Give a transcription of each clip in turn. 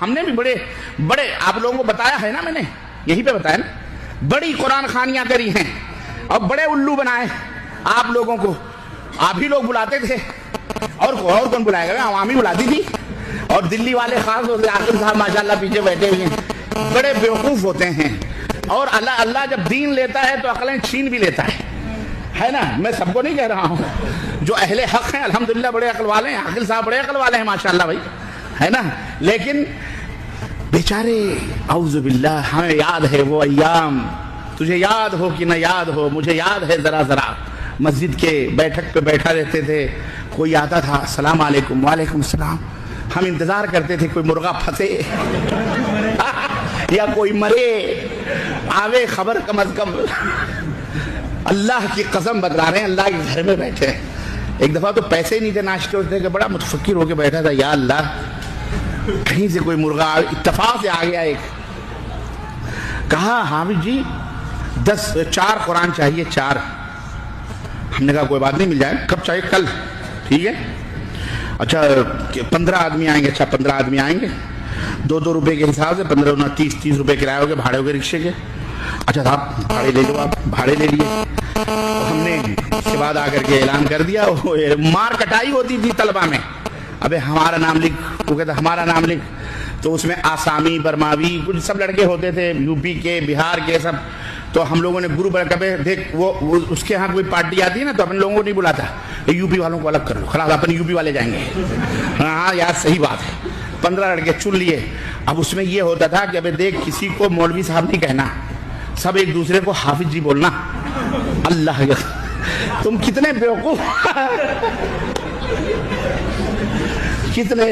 ہم نے بھی بڑے بڑے آپ لوگوں کو بتایا ہے نا، میں نے یہی پہ بتایا نا، بڑی قرآن خوانیاں کری ہیں اور بڑے الو بنائے آپ لوگوں کو. آپ ہی لوگ بلاتے تھے اور کون بلائے گا، عوامی بلاتی تھی. اور دلی والے خاص طور سے عاقل صاحب ماشاءاللہ پیچھے بیٹھے ہوئے ہیں، بڑے بیوقوف ہوتے ہیں. اور اللہ جب دین لیتا ہے تو عقلیں چھین بھی لیتا ہے نا. میں سب کو نہیں کہہ رہا ہوں، جو اہل حق ہیں الحمدللہ بڑے عقل والے ہیں، عاقل صاحب بڑے عقل والے ہیں ماشاءاللہ بھائی، ہے نا. لیکن بیچارے اعوذ باللہ، ہمیں یاد ہے وہ ایام. تجھے یاد ہو کہ نہ یاد ہو، مجھے یاد ہے ذرا ذرا. مسجد کے بیٹھک پہ بیٹھا رہتے تھے، کوئی آتا تھا السلام علیکم، وعلیکم السلام. ہم انتظار کرتے تھے کوئی مرغا پھنسے یا کوئی مرے، آوے خبر کم از کم. اللہ کی قسم بتلا رہے ہیں، اللہ کے گھر میں بیٹھے. ایک دفعہ تو پیسے ہی نہیں تھے ناشتے ہوتے کہ بڑا متفکر ہو کے بیٹھا تھا، یا اللہ کہیں سے کوئی مرغا اتفاق سے آ گیا. ایک کہا حامد جی 4 قرآن چاہیے 4. ہم نے کہا کوئی بات نہیں، مل جائے. کب چاہیے؟ کل. ٹھیک ہے. اچھا 15 آدمی آئیں گے. اچھا 15 آدمی آئیں گے، 2 روپے کے حساب سے 15 30 روپے کرایہ ہو گئے، بھاڑے ہو گئے رکشے کے. اچھا صاحب بھاڑے لے لو. آپ بھاڑے لے لیے. ہم نے اس کے بعد آ کر کے اعلان کر دیا. مار کٹائی ہوتی تھی طلبہ میں، ابے ہمارا نام لکھ. وہ کہتا ہمارا نام لکھ. تو اس میں آسامی، برماوی، کچھ سب لڑکے ہوتے تھے، یو پی کے، بہار کے سب. تو ہم لوگوں نے گروپ بنا کبھی دیکھ وہ اس کے ہاں کوئی پارٹی آتی ہے نا تو اپنے لوگوں کو نہیں بلاتا، یو پی والوں کو الگ کر لو، خلاص اپنے یو پی والے جائیں گے. ہاں یار صحیح بات ہے. 15 لڑکے چن لیے. اب اس میں یہ ہوتا تھا کہ ابے دیکھ کسی کو مولوی صاحب نہیں کہنا، سب ایک دوسرے کو حافظ جی بولنا. اللہ تم کتنے بیوقوف کتنے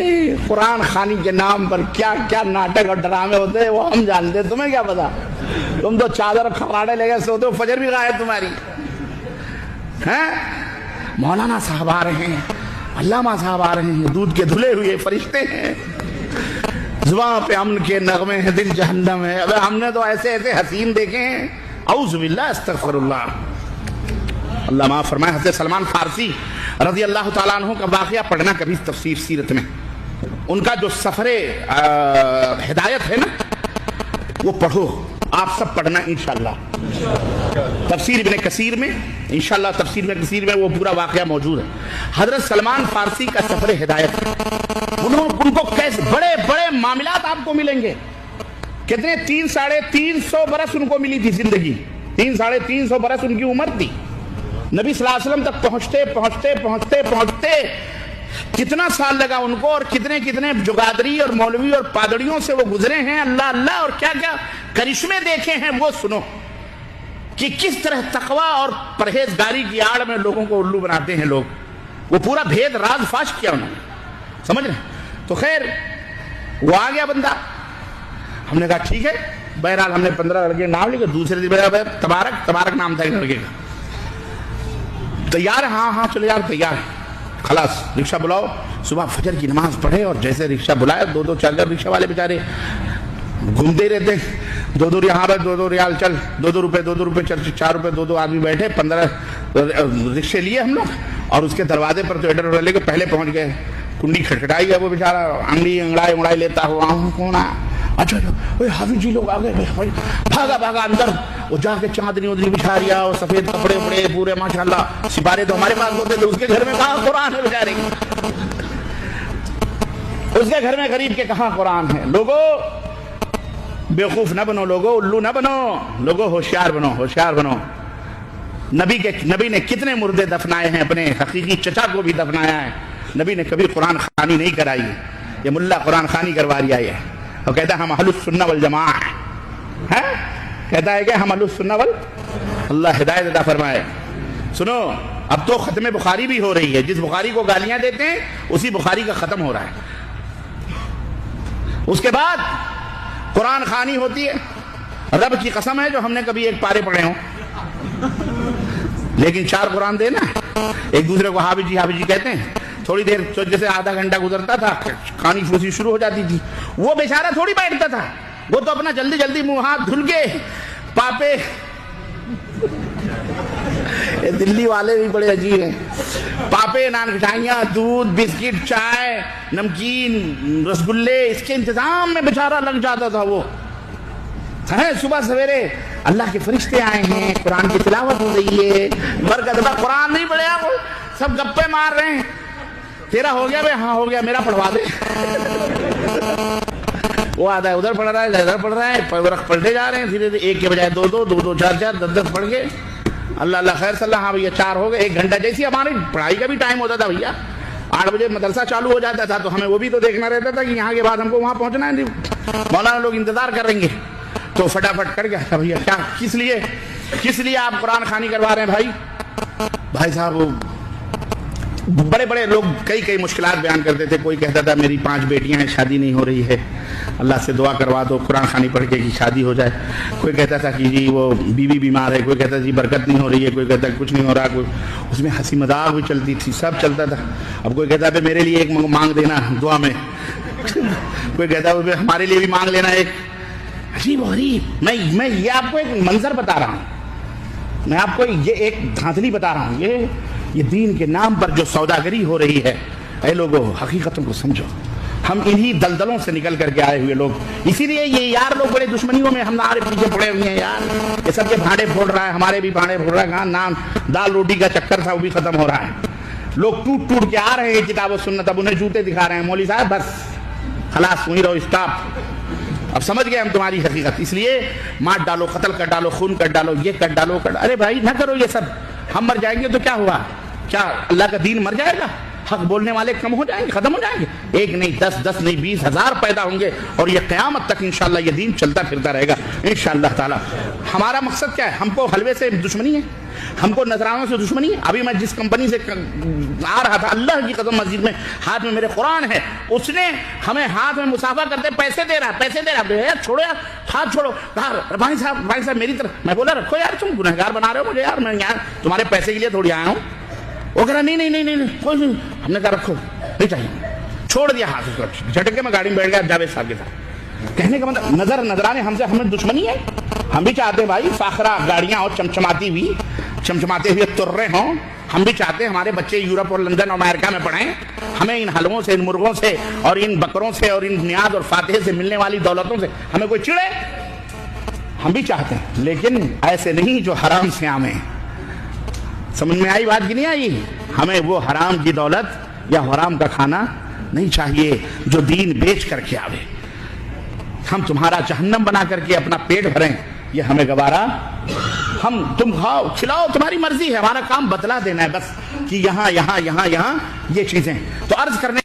قرآن خوانی کے نام پر کیا کیا ناٹک اور ڈرامے ہوتے ہیں وہ ہم جانتے. تمہیں کیا پتا؟ تم تو چادر کھراڑے لے گئے سوتے ہو، فجر بھی غائب تمہاری. ہیں مولانا صاحب آ رہے ہیں، علامہ صاحب آ رہے ہیں، دودھ کے دھلے ہوئے فرشتے ہیں، زباں پہ امن کے نغمے ہیں، دل جہنم ہے. ابے ہم نے تو ایسے ایسے حسین دیکھے ہیں. اعوذ باللہ، استغفر اللہ. اللہ معاف فرمائے. حضرت سلمان فارسی رضی اللہ تعالیٰ عنہ کا واقعہ پڑھنا کبھی تفسیر سیرت میں. ان کا جو سفر ہدایت ہے نا وہ پڑھو، آپ سب پڑھنا انشاءاللہ. تفسیر ابن کثیر میں انشاءاللہ، تفسیر ابن کثیر میں وہ پورا واقعہ موجود ہے. حضرت سلمان فارسی کا سفر ہدایت، ان کو کیسے بڑے بڑے معاملات آپ کو ملیں گے. کتنے 300-350 برس ان کو ملی تھی زندگی. 300-350 برس ان کی عمر تھی. نبی صلی اللہ علیہ وسلم تک پہنچتے کتنا سال لگا ان کو، اور کتنے کتنے جگادری اور مولوی اور پادڑیوں سے وہ گزرے ہیں. اللہ اللہ، اور کیا کیا کرشمے دیکھے ہیں وہ سنو کہ کس طرح تقوی اور پرہیزگاری کی آڑ میں لوگوں کو الو بناتے ہیں لوگ. وہ پورا بھید راز فاش کیا انہوں نے، سمجھ رہے. تو خیر وہ آ گیا بندہ. ہم نے کہا ٹھیک ہے. بہرحال ہم نے 15 لڑکے نام لکھے. دوسرے دن تبارک نام تھا ایک لڑکے کا. تیار ہے؟ ہاں چلے یار تیار ہے. خلاص رکشہ بلاؤ. صبح فجر کی نماز پڑھے اور جیسے رکشہ بلایا 2 چل رکشہ والے بیچارے گھومتے رہتے. 2 یہاں پر 2 ریال چل، 2 روپے 2 روپے چل، 4 روپے 2 آدمی بیٹھے. 15 رکشے لیے ہم لوگ اور اس کے دروازے پر تو ایڈر لے کے پہلے پہنچ گئے. کنڈی کھٹکھٹائی ہے، وہ بیچارہ انگڑائی لیتا ہوا کون آ. اچھا حافظ جی لوگ آ گئے. بھاگا اندر. وہ جا کے چاندنی ودنی بچھا رہا اور سفید کپڑے وپڑے پورے ماشاءاللہ. سپارے تو ہمارے پاس ہوتے تھے، اس کے گھر میں کہاں قرآن ہے بیچارے کی. اس کے گھر میں غریب کے کہاں قرآن ہے. لوگوں بیوقوف نہ بنو، لوگوں الو نہ بنو، لوگوں ہوشیار بنو. نبی نے کتنے مردے دفنائے ہیں، اپنے حقیقی چچا کو بھی دفنایا ہے. نبی نے کبھی قرآن خوانی نہیں کرائی. یہ ملا قرآن خوانی کروا رہا ہے اور کہتا ہے ہم اہل السنہ والجماعہ ہیں. کہتا ہے کہ ہم اہل السنہ اللہ ہدایت عطا فرمائے. سنو اب تو ختم بخاری بھی ہو رہی ہے. جس بخاری کو گالیاں دیتے ہیں اسی بخاری کا ختم ہو رہا ہے. اس کے بعد قرآن خوانی ہوتی ہے. رب کی قسم ہے جو ہم نے کبھی 1 پارے پڑھے ہوں، لیکن 4 قرآن دینا. ایک دوسرے کو حافظ جی کہتے ہیں. تھوڑی دیر جیسے آدھا گھنٹہ گزرتا تھا کھانی پھوسی شروع ہو جاتی تھی. وہ بیچارہ تھوڑی بیٹھتا تھا، وہ تو اپنا جلدی منہ ہاتھ دھل کے پاپے یہ دلی والے بھی بڑے عجیب ہیں. پاپے نان مٹھائیاں, دودھ, بسکٹ, چائے, نمکین, رسگلے, اس کے انتظام میں بیچارہ لگ جاتا تھا. وہ ہے صبح سویرے اللہ کے فرشتے آئے ہیں, قرآن کی تلاوت ہو رہی ہے, برکت. قرآن نہیں پڑھے آپ, سب گپے مار رہے ہیں. تیرا ہو گیا بھائی؟ ہاں ہو گیا, میرا پڑھوا دے. وہ آدھا ادھر پڑھ رہا ہے, ادھر پڑھ رہا ہے, پڑھتے جا رہے ہیں دھیرے دھیرے, ایک کے بجائے دو دو, دو دو چار چار, 10 پڑھ گئے. اللہ اللہ خیر صلی اللہ. ہاں بھیا 4 ہو گئے. 1 گھنٹہ جیسی ہماری پڑھائی کا بھی ٹائم ہوتا تھا بھیا, 8 بجے مدرسہ چالو ہو جاتا تھا, تو ہمیں وہ بھی تو دیکھنا رہتا تھا کہ یہاں کے بعد ہم کو وہاں پہنچنا ہے, مولانا لوگ انتظار کریں گے. تو فٹافٹ کر گیا بھیا. کیا کس لیے آپ قرآن خوانی کروا رہے ہیں بھائی صاحب؟ وہ بڑے بڑے لوگ کئی مشکلات بیان کرتے تھے. کوئی کہتا تھا میری 5 بیٹیاں ہیں, شادی نہیں ہو رہی ہے, اللہ سے دعا کروا دو, قرآن خوانی پڑھ کے کی شادی ہو جائے. کوئی کہتا تھا کہ جی وہ بیوی بیمار ہے, کوئی کہتا جی برکت نہیں ہو رہی ہے, کوئی کہتا کچھ نہیں ہو رہا. کوئی اس میں ہنسی مذاق بھی چلتی تھی, سب چلتا تھا. اب کوئی کہتا ہے میرے لیے ایک مانگ دینا دعا میں, کوئی کہتا ہے ہمارے لیے بھی مانگ لینا ایک. عجیب غریب. میں یہ آپ کو ایک منظر بتا رہا ہوں, میں آپ کو یہ ایک دھاندلی بتا رہا ہوں. یہ دین کے نام پر جو سوداگری ہو رہی ہے, اے لوگوں حقیقتوں کو سمجھو. ہم انہی دلدلوں سے نکل کر کے آئے ہوئے لوگ, اسی لیے یہ یار لوگ بڑے دشمنیوں میں ہمارے پیچھے پڑے ہوئے ہیں. یار یہ سب کے بھانڈے پھوڑ رہا ہے, ہمارے بھی بھانڈے پھوڑ رہا ہے. کہاں نام دال روٹی کا چکر تھا, وہ بھی ختم ہو رہا ہے. لوگ ٹوٹ کے آ رہے ہیں کتاب و سنت, اب انہیں جوتے دکھا رہے ہیں. مولوی صاحب بس خلاص وہیں رہو, اسٹاپ, اب سمجھ گئے ہم تمہاری حقیقت. اس لیے مار ڈالو, قتل کر ڈالو, خون کر ڈالو, یہ کر ڈالو. ارے بھائی نہ کرو یہ سب. ہم مر جائیں گے تو کیا ہوا؟ کیا اللہ کا دین مر جائے گا؟ حق بولنے والے کم ہو جائیں گے, ختم ہو جائیں گے؟ 1 نہیں 10 نہیں 20,000 پیدا ہوں گے, اور یہ قیامت تک انشاءاللہ یہ دین چلتا پھرتا رہے گا انشاءاللہ تعالی. ہمارا مقصد کیا ہے؟ ہم کو حلوے سے دشمنی ہے, ہم کو نذرانوں سے دشمنی ہے. ابھی میں جس کمپنی سے آ رہا تھا, اللہ کی قسم مسجد میں ہاتھ میں میرے قرآن ہے, اس نے ہمیں ہاتھ میں مسافہ کرتے پیسے دے رہا. یار چھوڑو یار, ہاتھ چھوڑو. کہا بھائی صاحب میری طرف. میں بولا رکھو یار, تم گنہگار بنا رہے ہو مجھے یار, میں یار تمہارے پیسے کے لیے تھوڑی آیا ہوں. وہ کہہ رہا نہیں کوئی نہیں. ہم نے کہا رکھو, نہیں چاہیے. چھوڑ دیا ہاتھ, اس کو جھٹک کے میں گاڑی میں بیٹھ گیا جاوید صاحب کے ساتھ. کہنے کا مطلب نظرانے ہمیں دشمنی ہے. ہم بھی چاہتے ہیں بھائی فاخرہ گاڑیاں اور چمچماتے ہوئے تر رہے ہوں. ہم بھی چاہتے ہیں ہمارے بچے یورپ اور لندن اور امریکہ میں پڑھیں. ہمیں ان حلووں سے, ان مرغوں سے, اور ان بکروں سے, اور ان نیاز اور فاتح سے ملنے والی دولتوں سے ہمیں کوئی چڑے. ہم بھی چاہتے ہیں, لیکن ایسے نہیں جو حرام سے آمیں. سمجھ میں آئی بات کی نہیں آئی؟ ہمیں وہ حرام کی دولت یا حرام کا کھانا نہیں چاہیے جو دین بیچ کر کے آوے. ہم تمہارا جہنم بنا کر کے اپنا پیٹ بھریں, یہ ہمیں گوارا. تم کھاؤ کھلاؤ, تمہاری مرضی ہے. ہمارا کام بتلا دینا ہے بس کہ یہاں یہ چیزیں. تو عرض کرنے